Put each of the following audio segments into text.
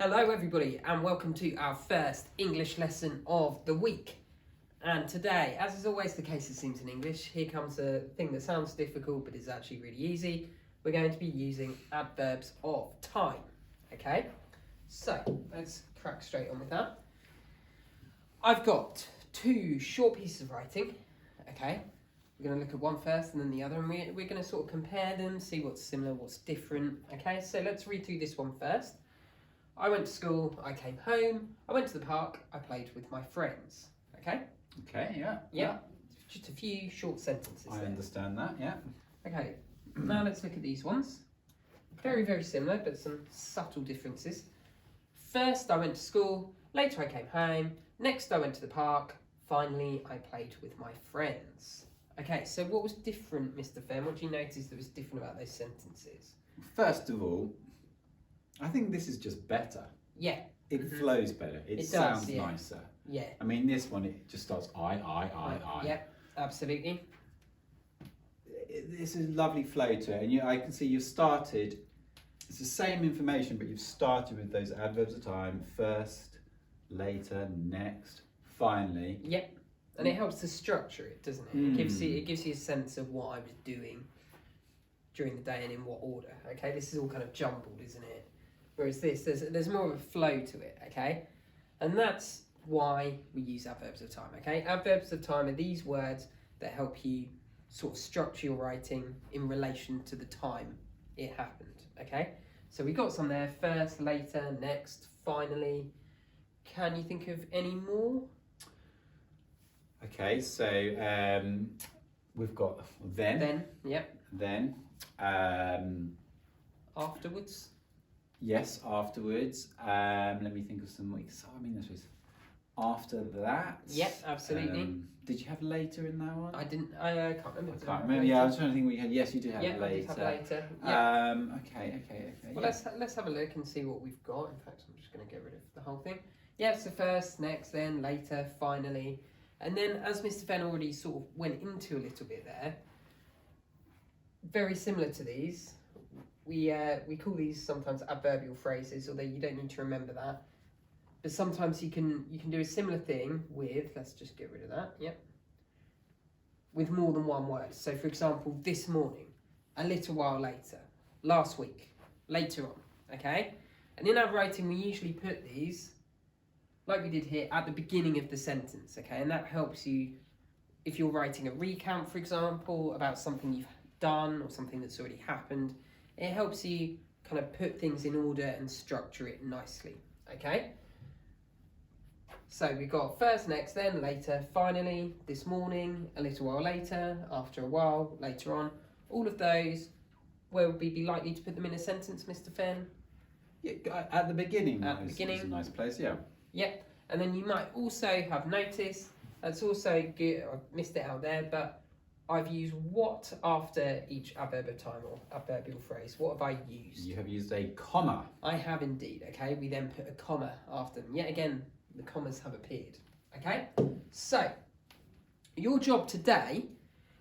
Hello everybody and welcome to our first English lesson of the week. And today, as is always the case it seems in English, here comes a thing that sounds difficult but is actually really easy. We're going to be using adverbs of time, okay? So, let's crack straight on with that. I've got two short pieces of writing, okay? We're going to look at one first and then the other, and we're going to sort of compare them, see what's similar, what's different, okay? So let's read through this one first. I went to school, I came home, I went to the park, I played with my friends. Okay? Okay, yeah. Yeah. Just a few short sentences I there. understand that, yeah. Okay, now let's look at these ones. Very, very similar, but some subtle differences. First, I went to school, later I came home, next I went to the park, finally I played with my friends. Okay, so what was different, Mr. Fenn? What do you notice that was different about those sentences? First of all, I think this is just better. Yeah. It flows better. It sounds nicer. Yeah. I mean, this one, it just starts I. Yep, absolutely. This is a lovely flow to it. And I can see you've started, it's the same information, but you've started with those adverbs of time. First, later, next, finally. Yep. And it helps to structure it, doesn't it? It gives you a sense of what I was doing during the day and in what order. Okay, this is all kind of jumbled, isn't it? Whereas this, there's more of a flow to it. Okay, and that's why we use adverbs of time. Okay, adverbs of time are these words that help you sort of structure your writing in relation to the time it happened. Okay, so we got some there: first, later, next, finally. Can you think of any more? Okay, so we've got then. Then, yep. Then. Afterwards. Yes, afterwards. Let me think of some weeks. I mean, this was after that. Yep, absolutely. Did you have later in that one? I didn't. I can't remember. I can't remember. Yeah, I was trying to think. We had. Yes, you did have Yeah, later. I did have later. Yeah. Okay. Well, let's have a look and see what we've got. In fact, I'm just going to get rid of the whole thing. Yeah, so first, next, then, later, finally, and then as Mr. Fenn already sort of went into a little bit there. Very similar to these. We call these sometimes adverbial phrases, although you don't need to remember that. But sometimes you can do a similar thing with, let's just get rid of that, yep, with more than one word. So for example, this morning, a little while later, last week, later on, okay? And in our writing, we usually put these, like we did here, at the beginning of the sentence, okay? And that helps you, if you're writing a recount, for example, about something you've done or something that's already happened, it helps you kind of put things in order and structure it nicely, okay? So we've got first, next, then, later, finally, this morning, a little while later, after a while, later on. All of those, where would we be likely to put them in a sentence, Mr. Fenn? Yeah, at the beginning. At the beginning. Is a nice place, yeah. Yep, and then you might also have noticed, that's also good, I've missed it out there, but I've used what after each adverb of time or adverbial phrase. What have I used? You have used a comma. I have indeed, okay? We then put a comma after them. Yet again, the commas have appeared, okay? So, your job today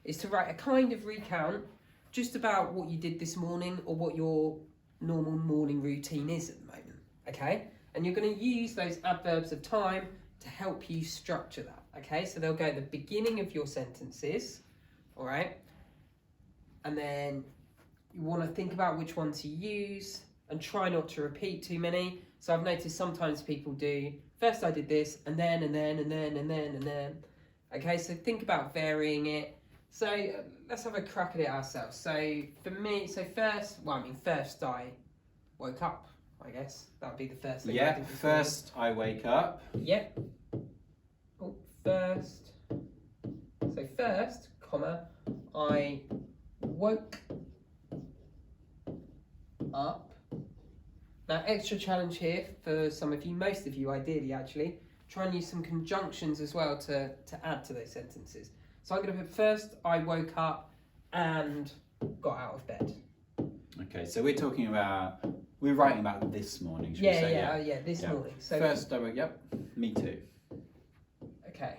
is to write a kind of recount just about what you did this morning or what your normal morning routine is at the moment, okay? And you're going to use those adverbs of time to help you structure that, okay? So they'll go at the beginning of your sentences, all right? And then you want to think about which ones you use and try not to repeat too many. So I've noticed sometimes people do, first I did this, and then. Okay, so think about varying it. So let's have a crack at it ourselves. So for me, first I woke up, I guess. That would be the first thing. Yeah, first I wake up. Yep. Oh, first. So first, comma, I woke up. Now, extra challenge here for some of you, most of you ideally actually, try and use some conjunctions as well to add to those sentences. So I'm going to put first, I woke up and got out of bed. Okay, so we're writing about this morning, should we say? This morning. So first I woke up, me too. Okay.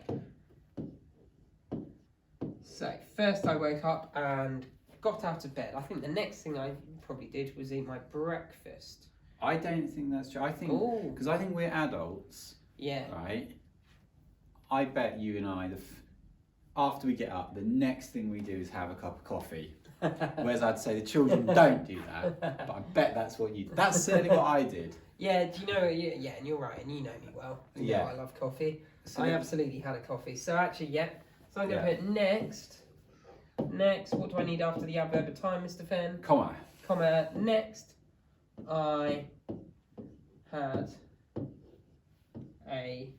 So first I woke up and got out of bed. I think the next thing I probably did was eat my breakfast. I don't think that's true. I think Oh, because I think we're adults, yeah. right? I bet you and I, after we get up, the next thing we do is have a cup of coffee. Whereas I'd say the children don't do that, but I bet that's what you. That's certainly what I did. Yeah, do you know? Yeah, and you're right, and you know me well. You know Yeah. I love coffee. So I absolutely had a coffee. So actually, yeah. So I'm going to Yeah. put next. Next, what do I need after the adverb of time, Mr. Fenn? Comma. Comma, next, I had a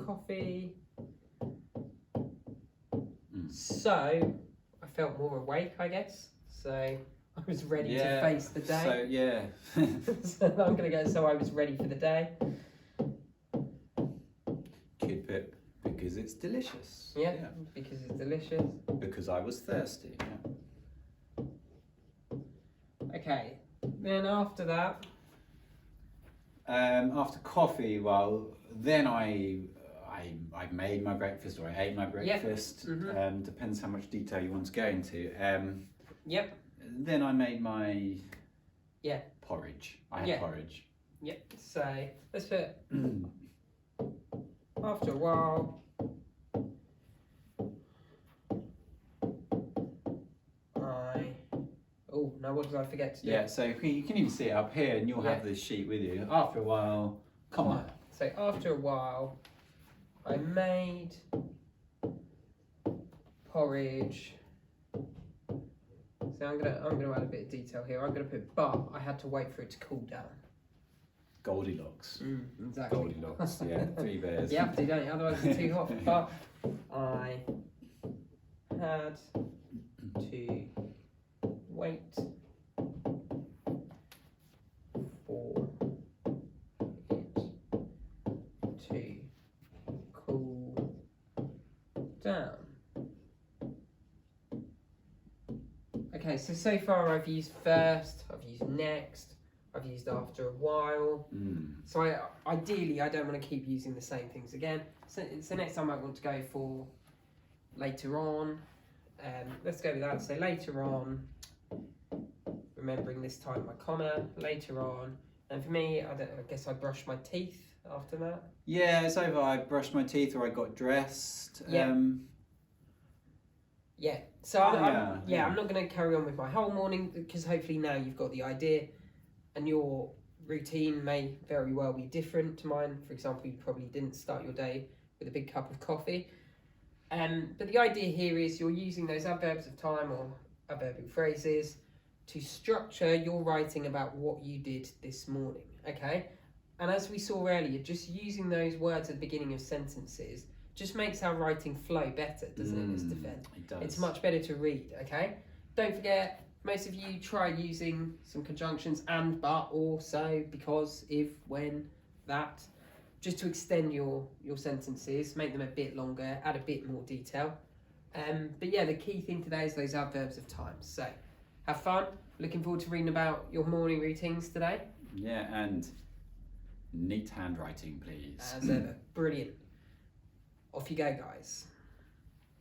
coffee. So, I felt more awake, I guess. So, I was ready to face the day. So yeah. So I'm going to go, so I was ready for the day. Kid pip because it's delicious. Yeah, because it's delicious. Because I was thirsty. Yeah. Okay, then after that, After coffee, well, then I made my breakfast or I ate my breakfast. Mhm. Depends how much detail you want to go into. yep, Then I made my Yeah. porridge. I had Yeah. porridge. yep. So let's put after a while. Oh, now what did I forget to do? Yeah, so you can even see it up here and you'll have this sheet with you. After a while, comma. So after a while, I made porridge. So I'm gonna add a bit of detail here. I'm gonna put, but I had to wait for it to cool down. Goldilocks. Exactly. Goldilocks, yeah. 3 bears. You have to, don't you? Otherwise it's too hot. But I had to wait for it to cool down. Okay, so far I've used first, I've used next, I've used after a while. So ideally I don't want to keep using the same things again. So next time I want to go for later on. Let's go with that. So later on, remembering this time my comma, later on. And for me, I guess I brushed my teeth after that. Yeah, it's over. I brushed my teeth or I got dressed. Yeah. Yeah. So I'm not going to carry on with my whole morning because hopefully now you've got the idea, and your routine may very well be different to mine. For example, you probably didn't start your day with a big cup of coffee. But the idea here is you're using those adverbs of time or adverbial phrases to structure your writing about what you did this morning, okay? And as we saw earlier, just using those words at the beginning of sentences just makes our writing flow better, doesn't it, Mr. Fenn? It does. It's much better to read, okay? Don't forget, most of you try using some conjunctions and, but, or, so, because, if, when, that, just to extend your sentences, make them a bit longer, add a bit more detail. But yeah, the key thing today is those adverbs of time. So, have fun. Looking forward to reading about your morning routines today. Yeah, and neat handwriting, please. As ever. Brilliant. Off you go, guys.